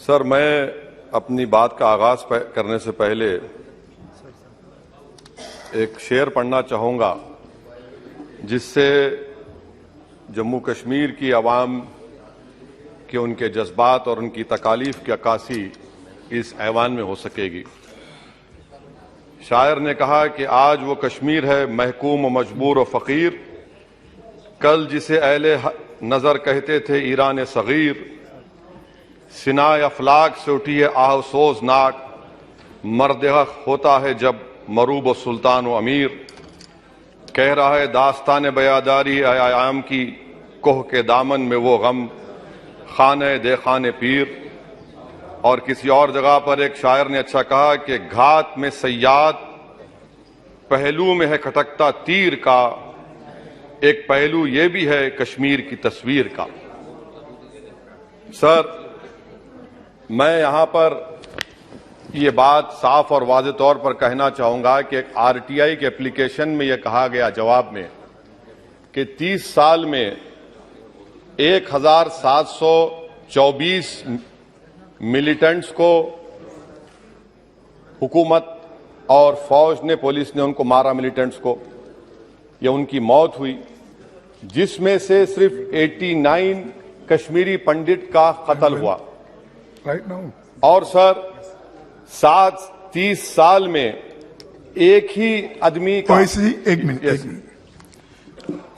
Sir, मैं अपनी बात का आगाज करने से पहले एक शेर पढ़ना चाहूंगा जिससे जम्मू कश्मीर की आवाम के उनके जज्बात और उनकी तकालीफ की अक्कासी इस ऐवान में हो सकेगी। शायर ने कहा कि आज वो कश्मीर है महकूम व मजबूर व फकीर, कल जिसे अहले नजर कहते थे ईरान सगीर, सिनाए अफलाक से उठी है आहसोज नाक, मर्द हक होता है जब मरूब व सुल्तान व अमीर, कह रहा है दास्तान बयादारी आयाम की कोह के दामन में वो गम, खाने दे खाने पीर। और किसी और जगह पर एक शायर ने अच्छा कहा कि घात में सयाद पहलू में है खटकता तीर का, एक पहलू ये भी है कश्मीर की तस्वीर का। सर, मैं यहां पर ये बात साफ और वाज़ेह तौर पर कहना चाहूंगा कि एक आरटीआई के एप्लीकेशन में यह कहा गया जवाब में कि 30 साल में 1724 मिलिटेंट्स को हुकूमत और फौज ने, पुलिस ने उनको मारा, मिलिटेंट्स को, यह उनकी मौत हुई, जिसमें से सिर्फ 89 कश्मीरी पंडित का कत्ल हुआ। और सर 30 साल में एक ही आदमी का। एक minute.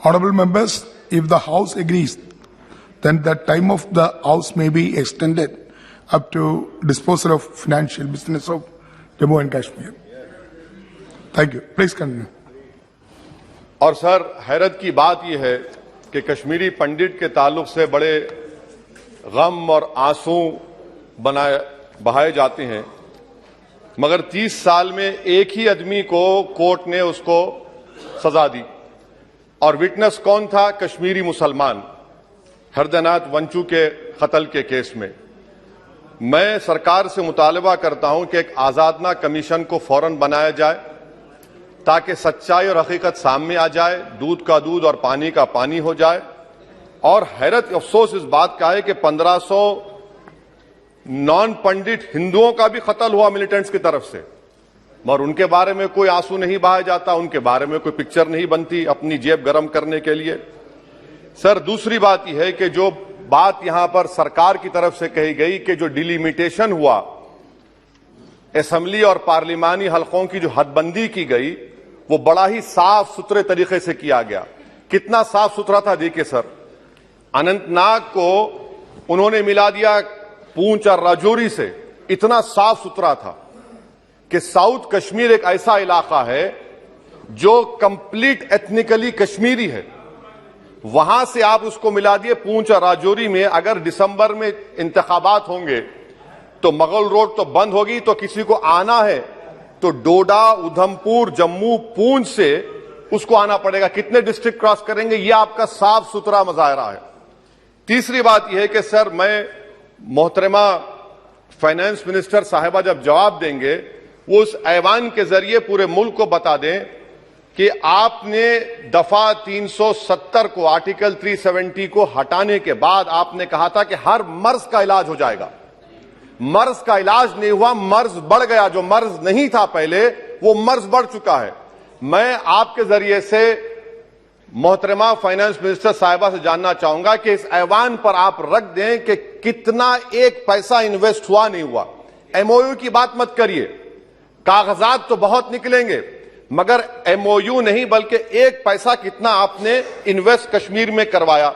Honorable members, if the House agrees, then the time of the House may be extended up to disposal of financial business of Jammu and Kashmir. Thank you. Please continue. और sir, हैरत की बात यह है कि कश्मीरी पंडित के ताल्लुक से बड़े गम और आंसू बहाए जाते हैं, मगर 30 साल में एक ही आदमी को कोर्ट ने उसको सजा दी। और विटनेस कौन था? कश्मीरी मुसलमान हरदनाथ वंचू के कत्ल के केस में। मैं सरकार से मुतालबा करता हूं कि एक आजादना कमीशन को फौरन बनाया जाए ताकि सच्चाई और हकीकत सामने आ जाए, दूध का दूध और पानी का पानी हो जाए। और हैरत अफसोस इस बात का है कि 1500 नॉन पंडित हिंदुओं का भी कत्ल हुआ मिलिटेंट्स की तरफ से, मगर उनके बारे में कोई आंसू नहीं बहाया जाता, उनके बारे में कोई पिक्चर नहीं बनती अपनी जेब गर्म करने के लिए। सर, दूसरी बात यह है कि जो बात यहां पर सरकार की तरफ से कही गई कि जो डिलिमिटेशन हुआ, असेंबली और पार्लिमानी हलकों की जो हदबंदी की गई, वो बड़ा ही साफ सुथरे तरीके से किया गया। कितना साफ सुथरा था देखिए सर, अनंतनाग को उन्होंने मिला दिया पूंछ और राजौरी से। इतना साफ सुथरा था कि साउथ कश्मीर एक ऐसा इलाका है जो कंप्लीट एथनिकली कश्मीरी है, वहां से आप उसको मिला दिए पूंछ और राजौरी में। अगर दिसंबर में इंतखाबात होंगे तो मुगल रोड तो बंद होगी, तो किसी को आना है तो डोडा, उधमपुर, जम्मू, पूंछ से उसको आना पड़ेगा। कितने डिस्ट्रिक्ट क्रॉस करेंगे? यह आपका साफ सुथरा मुजाहरा है। तीसरी बात यह है कि सर, मैं मोहतरमा फाइनेंस मिनिस्टर साहिबा जब जवाब देंगे, वो उस ऐवान के जरिए पूरे मुल्क को बता दें कि आपने दफा 370 को, आर्टिकल 370 को हटाने के बाद आपने कहा था कि हर मर्ज का इलाज हो जाएगा। मर्ज का इलाज नहीं हुआ, मर्ज बढ़ गया। जो मर्ज नहीं था पहले, वो मर्ज बढ़ चुका है। मैं आपके जरिए से मोहतरमा फाइनेंस मिनिस्टर साहिबा से जानना चाहूंगा कि इस ऐवान पर आप रख दें कि कितना एक पैसा इन्वेस्ट हुआ नहीं हुआ। एमओयू की बात मत करिए, कागजात तो बहुत निकलेंगे, मगर एमओयू नहीं बल्कि एक पैसा कितना आपने इन्वेस्ट कश्मीर में करवाया।